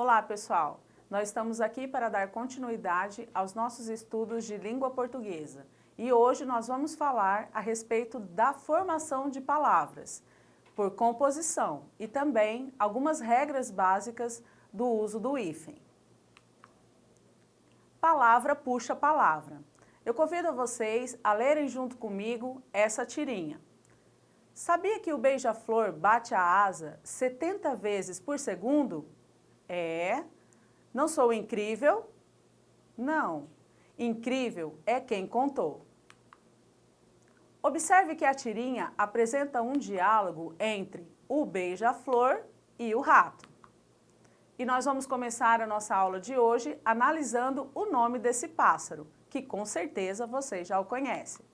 Olá, pessoal! Nós estamos aqui para dar continuidade aos nossos estudos de língua portuguesa e hoje nós vamos falar a respeito da formação de palavras por composição e também algumas regras básicas do uso do hífen. Palavra puxa palavra. Eu convido vocês a lerem junto comigo essa tirinha. Sabia que o beija-flor bate a asa 70 vezes por segundo? Não sou incrível? Não. Incrível é quem contou. Observe que a tirinha apresenta um diálogo entre o beija-flor e o rato. E nós vamos começar a nossa aula de hoje analisando o nome desse pássaro, que com certeza vocês já o conhecem.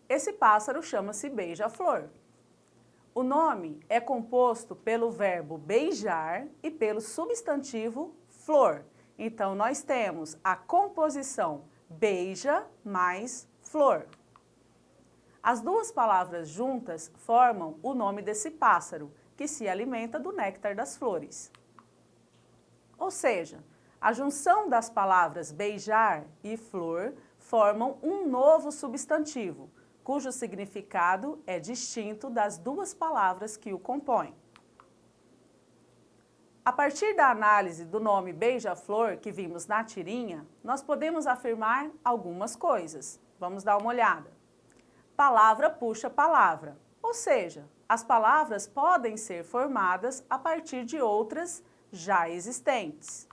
Esse pássaro chama-se beija-flor. O nome é composto pelo verbo beijar e pelo substantivo flor. Então, nós temos a composição beija mais flor. As duas palavras juntas formam o nome desse pássaro, que se alimenta do néctar das flores. Ou seja, a junção das palavras beijar e flor formam um novo substantivo, cujo significado é distinto das duas palavras que o compõem. A partir da análise do nome beija-flor que vimos na tirinha, nós podemos afirmar algumas coisas. Vamos dar uma olhada. Palavra puxa palavra, ou seja, as palavras podem ser formadas a partir de outras já existentes.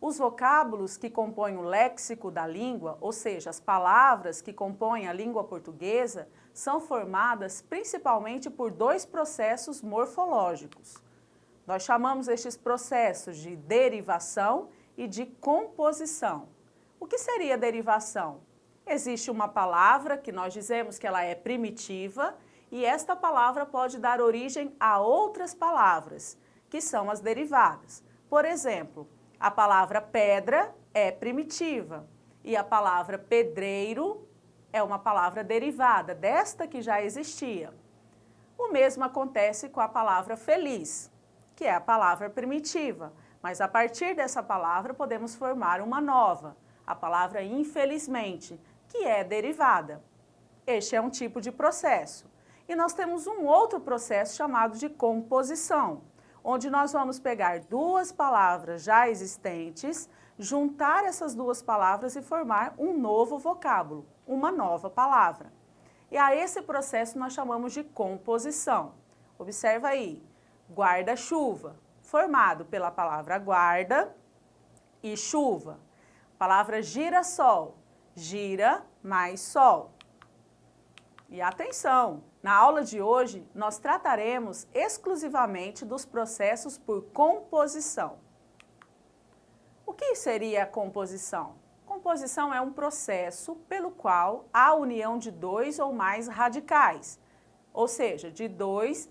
Os vocábulos que compõem o léxico da língua, ou seja, as palavras que compõem a língua portuguesa, são formadas principalmente por dois processos morfológicos. Nós chamamos estes processos de derivação e de composição. O que seria derivação? Existe uma palavra que nós dizemos que ela é primitiva e esta palavra pode dar origem a outras palavras, que são as derivadas. Por exemplo, a palavra pedra é primitiva e a palavra pedreiro é uma palavra derivada desta que já existia. O mesmo acontece com a palavra feliz, que é a palavra primitiva, mas a partir dessa palavra podemos formar uma nova, a palavra infelizmente, que é derivada. Este é um tipo de processo. E nós temos um outro processo chamado de composição, onde nós vamos pegar duas palavras já existentes, juntar essas duas palavras e formar um novo vocábulo, uma nova palavra. E a esse processo nós chamamos de composição. Observa aí, guarda-chuva, formado pela palavra guarda e chuva. Palavra girassol, gira mais sol. E atenção! Na aula de hoje, nós trataremos exclusivamente dos processos por composição. O que seria a composição? Composição é um processo pelo qual há a união de dois ou mais radicais, ou seja, de duas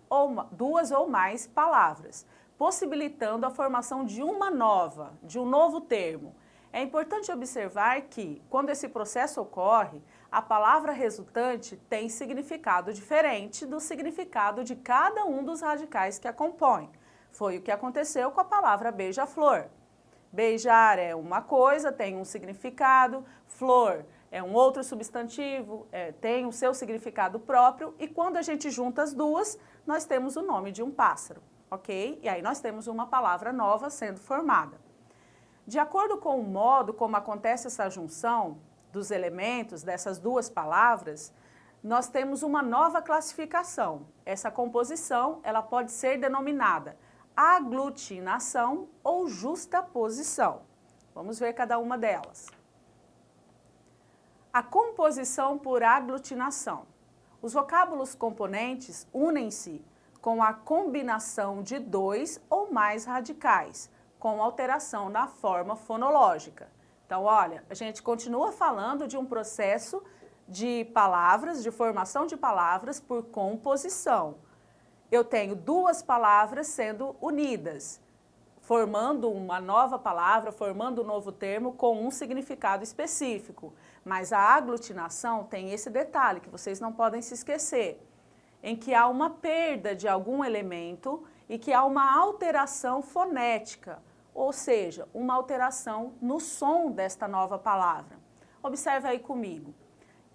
ou mais palavras, possibilitando a formação de uma nova, de um novo termo. É importante observar que, quando esse processo ocorre, a palavra resultante tem significado diferente do significado de cada um dos radicais que a compõem. Foi o que aconteceu com a palavra beija-flor. Beijar é uma coisa, tem um significado, flor é um outro substantivo, tem o seu significado próprio, e quando a gente junta as duas, nós temos o nome de um pássaro, ok? E aí nós temos uma palavra nova sendo formada. De acordo com o modo como acontece essa junção dos elementos dessas duas palavras, nós temos uma nova classificação. Essa composição, ela pode ser denominada aglutinação ou justaposição. Vamos ver cada uma delas. A composição por aglutinação. Os vocábulos componentes unem-se com a combinação de dois ou mais radicais, com alteração na forma fonológica. Então, olha, a gente continua falando de um processo de palavras, de formação de palavras por composição. Eu tenho duas palavras sendo unidas, formando uma nova palavra, formando um novo termo com um significado específico. Mas a aglutinação tem esse detalhe que vocês não podem se esquecer, em que há uma perda de algum elemento e que há uma alteração fonética, ou seja, uma alteração no som desta nova palavra. Observe aí comigo.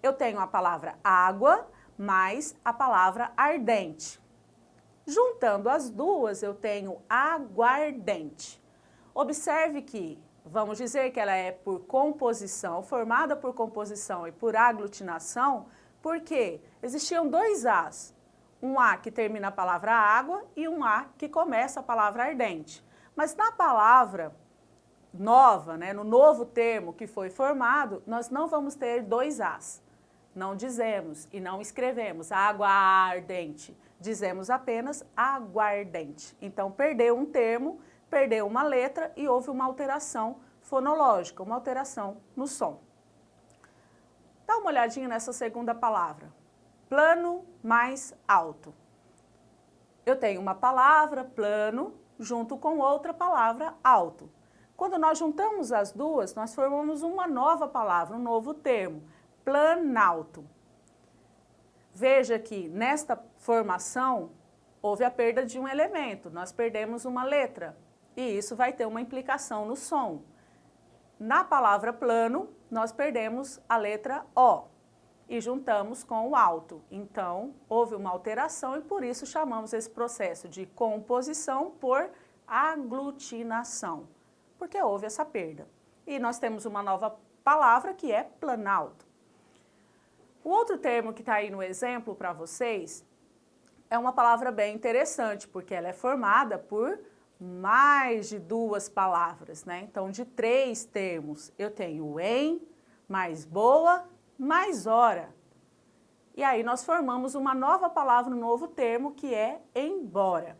Eu tenho a palavra água mais a palavra ardente. Juntando as duas, eu tenho aguardente. Observe que, vamos dizer que ela é por composição, formada por composição e por aglutinação, porque existiam dois As. Um A que termina a palavra água e um A que começa a palavra ardente. Mas na palavra nova, no novo termo que foi formado, nós não vamos ter dois As. Não dizemos e não escrevemos água ardente, dizemos apenas aguardente. Então, perdeu um termo, perdeu uma letra e houve uma alteração fonológica, uma alteração no som. Dá uma olhadinha nessa segunda palavra, plano mais alto. Eu tenho uma palavra, plano, junto com outra palavra, alto. Quando nós juntamos as duas, nós formamos uma nova palavra, um novo termo, planalto. Veja que nesta formação houve a perda de um elemento, nós perdemos uma letra e isso vai ter uma implicação no som. Na palavra plano, nós perdemos a letra O e juntamos com o alto. Então, houve uma alteração e por isso chamamos esse processo de composição por aglutinação, porque houve essa perda. E nós temos uma nova palavra que é planalto. O outro termo que está aí no exemplo para vocês é uma palavra bem interessante, porque ela é formada por mais de duas palavras, Então, de três termos, eu tenho em, mais boa, mais hora. E aí nós formamos uma nova palavra, um novo termo, que é embora.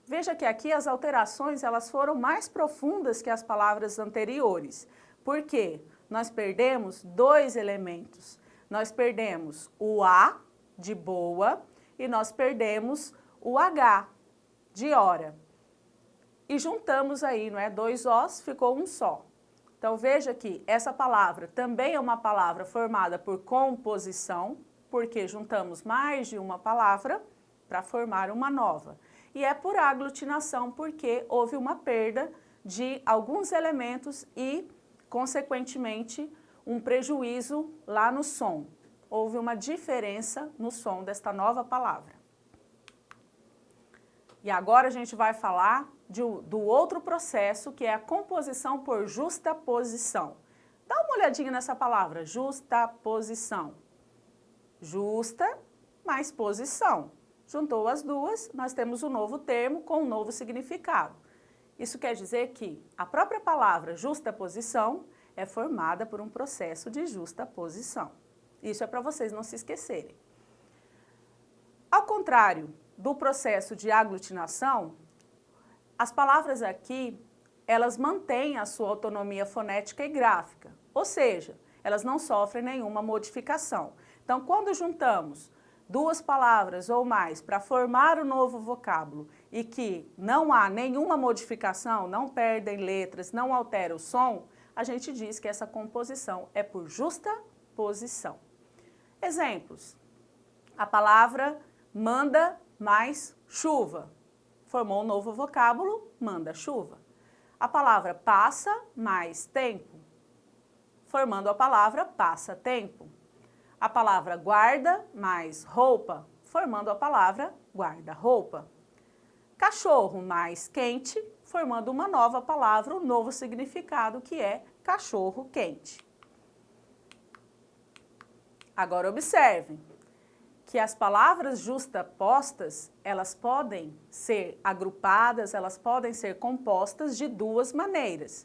Veja que aqui as alterações elas foram mais profundas que as palavras anteriores. Por quê? Nós perdemos dois elementos. Nós perdemos o A, de boa, e nós perdemos o H, de hora. E juntamos aí, dois Os, ficou um só. Então, veja que essa palavra também é uma palavra formada por composição, porque juntamos mais de uma palavra para formar uma nova. E é por aglutinação, porque houve uma perda de alguns elementos e, consequentemente, um prejuízo lá no som. Houve uma diferença no som desta nova palavra. E agora a gente vai falar do outro processo, que é a composição por justaposição. Dá uma olhadinha nessa palavra, justaposição. Justa mais posição. Juntou as duas, nós temos um novo termo com um novo significado. Isso quer dizer que a própria palavra justaposição é formada por um processo de justaposição. Isso é para vocês não se esquecerem. Ao contrário do processo de aglutinação, as palavras aqui, elas mantêm a sua autonomia fonética e gráfica, ou seja, elas não sofrem nenhuma modificação. Então, quando juntamos duas palavras ou mais para formar um novo vocábulo e que não há nenhuma modificação, não perdem letras, não altera o som, a gente diz que essa composição é por justaposição. Exemplos. A palavra manda mais chuva. Formou um novo vocábulo, manda-chuva. A palavra passa mais tempo. Formando a palavra passa-tempo. A palavra guarda mais roupa. Formando a palavra guarda-roupa. Cachorro mais quente. Formando uma nova palavra, um novo significado, que é cachorro-quente. Agora observem que as palavras justapostas, elas podem ser agrupadas, elas podem ser compostas de duas maneiras.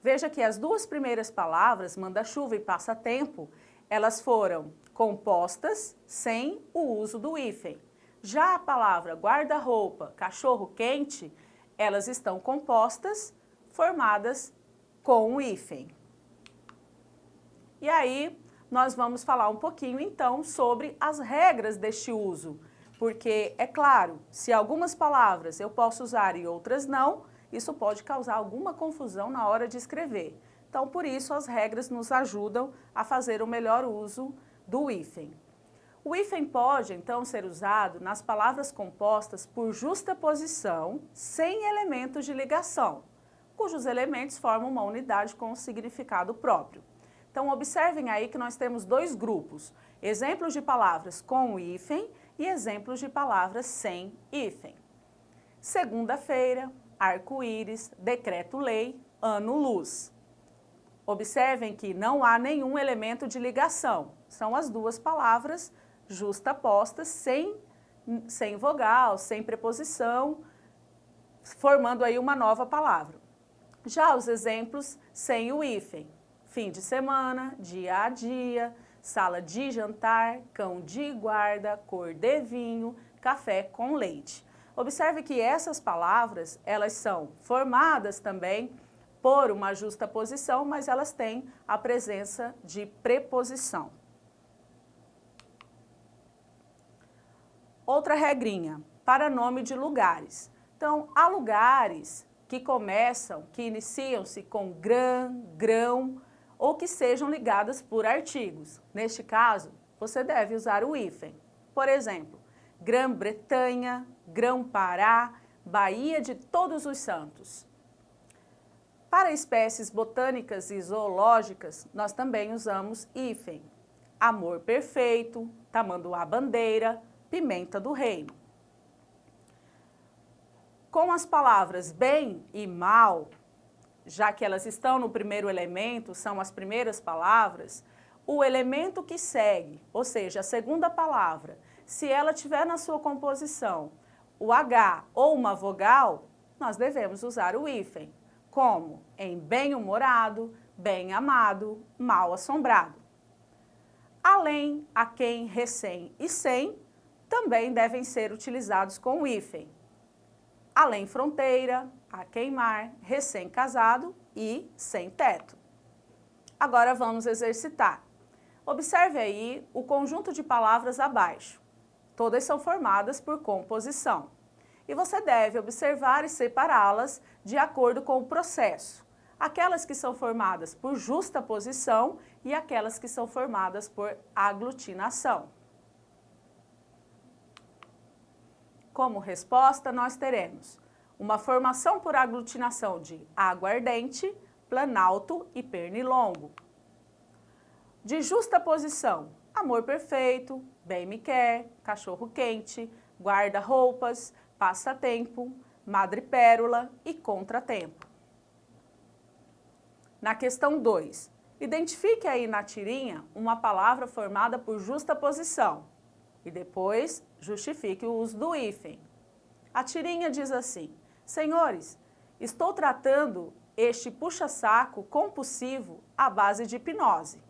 Veja que as duas primeiras palavras, manda-chuva e passa-tempo, elas foram compostas sem o uso do hífen. Já a palavra guarda-roupa, cachorro-quente, elas estão compostas, formadas com o hífen. E aí, nós vamos falar um pouquinho, então, sobre as regras deste uso. Porque, é claro, se algumas palavras eu posso usar e outras não, isso pode causar alguma confusão na hora de escrever. Então, por isso, as regras nos ajudam a fazer o melhor uso do hífen. O hífen pode, então, ser usado nas palavras compostas por justaposição sem elementos de ligação, cujos elementos formam uma unidade com um significado próprio. Então, observem aí que nós temos dois grupos, exemplos de palavras com hífen e exemplos de palavras sem hífen. Segunda-feira, arco-íris, decreto-lei, ano-luz. Observem que não há nenhum elemento de ligação, são as duas palavras justapostas, sem vogal, sem preposição, formando aí uma nova palavra. Já os exemplos sem o hífen, fim de semana, dia a dia, sala de jantar, cão de guarda, cor de vinho, café com leite. Observe que essas palavras, elas são formadas também por uma justaposição, mas elas têm a presença de preposição. Outra regrinha, para nome de lugares. Então, há lugares que que iniciam-se com grão, ou que sejam ligadas por artigos. Neste caso, você deve usar o hífen. Por exemplo, Grã-Bretanha, Grão-Pará, Baía de Todos os Santos. Para espécies botânicas e zoológicas, nós também usamos hífen. Amor perfeito, tamanduá-bandeira, pimenta do reino. Com as palavras bem e mal, já que elas estão no primeiro elemento, são as primeiras palavras, o elemento que segue, ou seja, a segunda palavra, se ela tiver na sua composição o H ou uma vogal, nós devemos usar o hífen, como em bem-humorado, bem-amado, mal-assombrado. Além, a quem, recém e sem, também devem ser utilizados com o hífen. Além fronteira, a queimar, recém-casado e sem teto. Agora vamos exercitar. Observe aí o conjunto de palavras abaixo. Todas são formadas por composição. E você deve observar e separá-las de acordo com o processo. Aquelas que são formadas por justaposição e aquelas que são formadas por aglutinação. Como resposta, nós teremos uma formação por aglutinação de aguardente, planalto e pernilongo. De justaposição, amor perfeito, bem me quer, cachorro quente, guarda-roupas, passatempo, madrepérola e contratempo. Na questão 2, identifique aí na tirinha uma palavra formada por justaposição e depois justifique o uso do hífen. A tirinha diz assim: senhores, estou tratando este puxa-saco compulsivo à base de hipnose.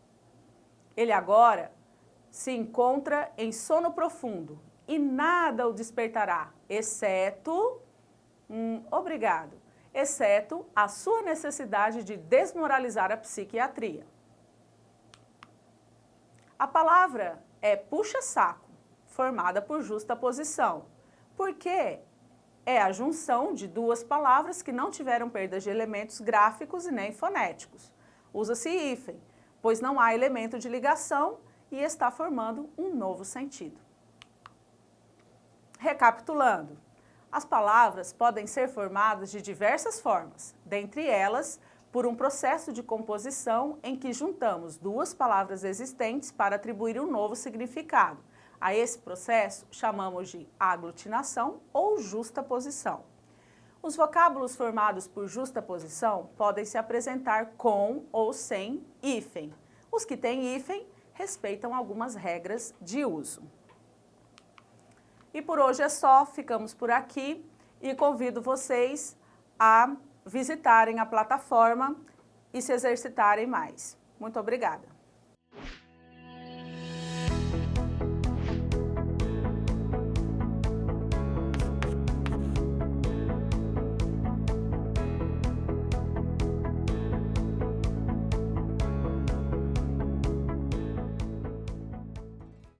Ele agora se encontra em sono profundo e nada o despertará, exceto a sua necessidade de desmoralizar a psiquiatria. A palavra é puxa-saco, formada por justaposição, porque é a junção de duas palavras que não tiveram perda de elementos gráficos e nem fonéticos. Usa-se hífen, pois não há elemento de ligação e está formando um novo sentido. Recapitulando, as palavras podem ser formadas de diversas formas, dentre elas, por um processo de composição em que juntamos duas palavras existentes para atribuir um novo significado. A esse processo chamamos de aglutinação ou justaposição. Os vocábulos formados por justaposição podem se apresentar com ou sem hífen. Os que têm hífen respeitam algumas regras de uso. E por hoje é só, ficamos por aqui e convido vocês a visitarem a plataforma e se exercitarem mais. Muito obrigada!